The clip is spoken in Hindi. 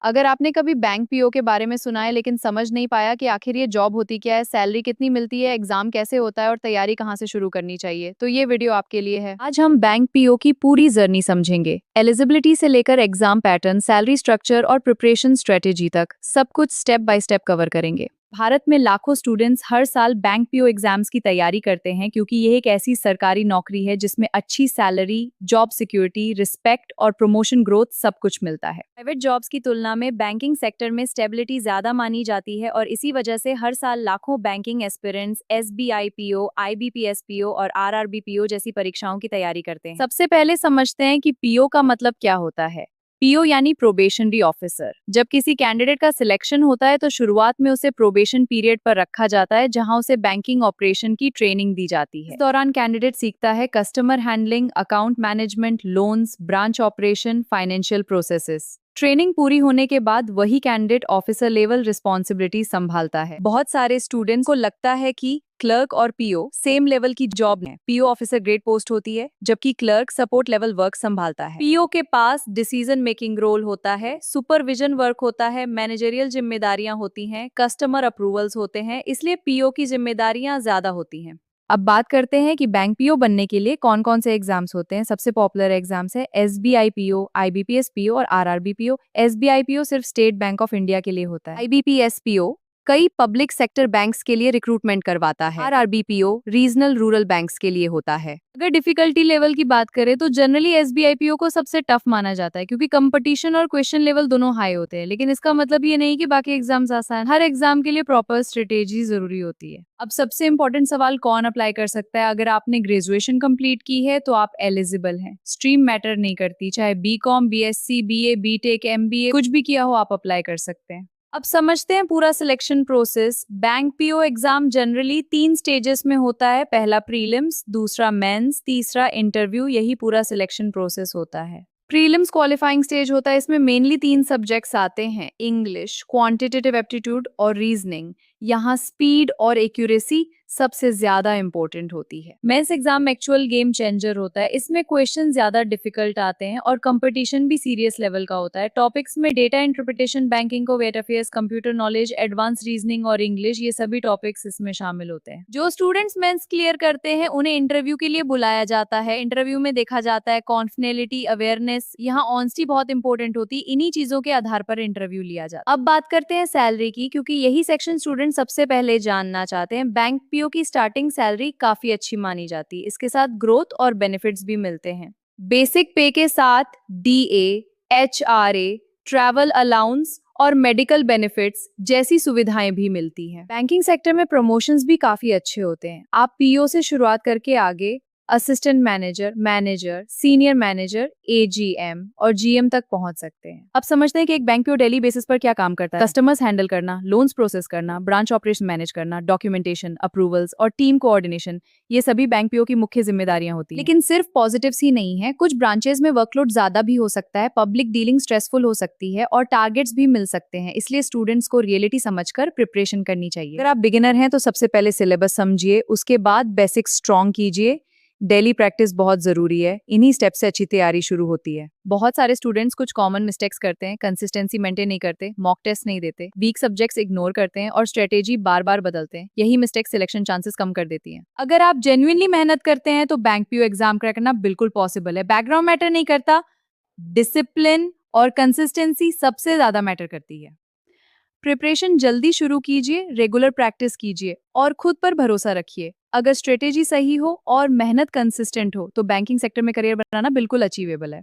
अगर आपने कभी बैंक पीओ के बारे में सुना है लेकिन समझ नहीं पाया कि आखिर ये जॉब होती क्या है, सैलरी कितनी मिलती है, एग्जाम कैसे होता है और तैयारी कहाँ से शुरू करनी चाहिए, तो ये वीडियो आपके लिए है। आज हम बैंक पीओ की पूरी जर्नी समझेंगे। एलिजिबिलिटी से लेकर एग्जाम पैटर्न, सैलरी स्ट्रक्चर और प्रिपरेशन स्ट्रेटेजी तक सब कुछ स्टेप बाय स्टेप कवर करेंगे। भारत में लाखों स्टूडेंट्स हर साल बैंक पीओ एग्जाम्स की तैयारी करते हैं क्योंकि यह एक ऐसी सरकारी नौकरी है जिसमें अच्छी सैलरी, जॉब सिक्योरिटी, रिस्पेक्ट और प्रमोशन ग्रोथ सब कुछ मिलता है। प्राइवेट जॉब्स की तुलना में बैंकिंग सेक्टर में स्टेबिलिटी ज्यादा मानी जाती है और इसी वजह से हर साल लाखों banking aspirants SBI PO, IBPS PO और आरआरबी पीओ जैसी परीक्षाओं की तैयारी करते हैं। सबसे पहले समझते हैं कि पीओ का मतलब क्या होता है। पीओ यानी प्रोबेशनरी ऑफिसर। जब किसी कैंडिडेट का सिलेक्शन होता है तो शुरुआत में उसे प्रोबेशन पीरियड पर रखा जाता है जहां उसे बैंकिंग ऑपरेशन की ट्रेनिंग दी जाती है। इस दौरान कैंडिडेट सीखता है customer handling, account management, loans, branch operation, financial processes. Training पूरी होने के बाद वही कैंडिडेट ऑफिसर लेवल रिस्पॉन्सिबिलिटी संभालता है। बहुत सारे स्टूडेंट्स को लगता है कि क्लर्क और पीओ सेम लेवल की जॉब है। पीओ ऑफिसर ग्रेड पोस्ट होती है जबकि क्लर्क सपोर्ट लेवल वर्क संभालता है। पीओ के पास डिसीजन मेकिंग रोल होता है, सुपरविजन वर्क होता है, मैनेजरियल जिम्मेदारियां होती हैं, कस्टमर अप्रूवल्स होते हैं, इसलिए पीओ की जिम्मेदारियां ज्यादा होती हैं। अब बात करते हैं कि बैंक पीओ बनने के लिए कौन कौन से एग्जाम्स होते हैं। सबसे पॉपुलर एग्जाम्स है एसबीआई पीओ, आईबीपीएस पीओ और आरआरबी पीओ। एसबीआई पीओ सिर्फ स्टेट बैंक ऑफ इंडिया के लिए होता है। आईबीपीएस पीओ कई पब्लिक सेक्टर बैंक्स के लिए रिक्रूटमेंट करवाता है। आरआरबीपीओ रीजनल रूरल बैंक्स के लिए होता है। अगर डिफिकल्टी लेवल की बात करें तो जनरली एसबीआईपीओ को सबसे टफ माना जाता है क्योंकि कंपटीशन और क्वेश्चन लेवल दोनों हाई होते हैं, लेकिन इसका मतलब ये नहीं कि बाकी एग्जाम्स आसान। हर एग्जाम के लिए प्रॉपर स्ट्रेटेजी जरूरी होती है। अब सबसे इंपॉर्टेंट सवाल, कौन अप्लाई कर सकता है? अगर आपने ग्रेजुएशन कंप्लीट की है तो आप एलिजिबल हैं। स्ट्रीम मैटर नहीं करती, चाहे BCom, BSc, BA, BTech, MBA कुछ भी किया हो आप अप्लाई कर सकते हैं। अब समझते हैं पूरा selection process. Bank PO exam generally 3 stages में होता है। पहला प्रीलिम्स, दूसरा मेंस, तीसरा इंटरव्यू। यही पूरा सिलेक्शन प्रोसेस होता है। प्रीलिम्स क्वालिफाइंग स्टेज होता है। इसमें मेनली 3 सब्जेक्ट्स आते हैं, इंग्लिश, क्वांटिटेटिव एप्टीट्यूड और रीजनिंग। यहाँ स्पीड और एक्यूरेसी सबसे ज्यादा इंपॉर्टेंट होती है। Mains exam actual game changer होता है। इसमें क्वेश्चन ज्यादा डिफिकल्ट आते हैं और कंपटीशन भी सीरियस लेवल का होता है। टॉपिक्स में data interpretation, banking current affairs, computer knowledge, advance reasoning और इंग्लिश, ये सभी टॉपिक्स इसमें शामिल होते हैं। जो स्टूडेंट्स मेंस क्लियर करते हैं उन्हें इंटरव्यू के लिए बुलाया जाता है। इंटरव्यू में देखा जाता है कॉन्फिडेंटलिटी, अवेयरनेस, यहाँ ऑनेस्टी बहुत इंपॉर्टेंट होती है। इन्हीं चीजों के आधार पर इंटरव्यू लिया जाता है। अब बात करते हैं सैलरी की, क्योंकि यही सेक्शन स्टूडेंट सबसे पहले जानना चाहते हैं। बैंक पीओ की स्टार्टिंग सैलरी काफी अच्छी मानी जाती है। इसके साथ ग्रोथ और बेनिफिट्स भी मिलते हैं। बेसिक पे के साथ डीए, एचआरए, ट्रैवल अलाउंस और मेडिकल बेनिफिट्स जैसी सुविधाएं भी मिलती हैं। बैंकिंग सेक्टर में प्रमोशंस भी काफी अच्छे होते हैं। आप पीओ से शुरुआत करके आगे assistant manager, manager, senior manager, AGM और जीएम तक पहुंच सकते हैं। अब समझते हैं कि एक बैंक पीओ डेली बेसिस पर क्या काम करता है। कस्टमर्स हैंडल करना, लोन्स प्रोसेस करना, ब्रांच ऑपरेशन मैनेज करना, डॉक्यूमेंटेशन, अप्रूवल्स और टीम कोऑर्डिनेशन, ये सभी बैंक पीओ की मुख्य जिम्मेदारियां होती हैं। लेकिन सिर्फ पॉजिटिव्स ही नहीं है, कुछ ब्रांचेस में वर्कलोड ज्यादा भी हो सकता है, पब्लिक डीलिंग स्ट्रेसफुल हो सकती है और टारगेट्स भी मिल सकते हैं। इसलिए स्टूडेंट्स को रियलिटी समझकर प्रिपरेशन करनी चाहिए। अगर आप बिगिनर हैं तो सबसे पहले सिलेबस समझिए, उसके बाद बेसिक्स स्ट्रॉन्ग कीजिए। डेली प्रैक्टिस बहुत जरूरी है। इन्हीं स्टेप से अच्छी तैयारी शुरू होती है। बहुत सारे स्टूडेंट्स कुछ कॉमन मिस्टेक्स करते हैं। कंसिस्टेंसी मेंटेन नहीं करते, मॉक टेस्ट नहीं देते, वीक सब्जेक्ट्स इग्नोर करते हैं और स्ट्रेटेजी बार बार बदलते हैं। यही मिस्टेक सिलेक्शन चांसेस कम कर देती हैं। अगर आप जेन्युइनली मेहनत करते हैं तो बैंक पीओ एग्जाम क्रैक करना बिल्कुल पॉसिबल है। बैकग्राउंड मैटर नहीं करता, डिसिप्लिन और कंसिस्टेंसी सबसे ज्यादा मैटर करती है। प्रिपरेशन जल्दी शुरू कीजिए, रेगुलर प्रैक्टिस कीजिए और खुद पर भरोसा रखिए। अगर स्ट्रेटेजी सही हो और मेहनत कंसिस्टेंट हो तो बैंकिंग सेक्टर में करियर बनाना बिल्कुल अचीवेबल है।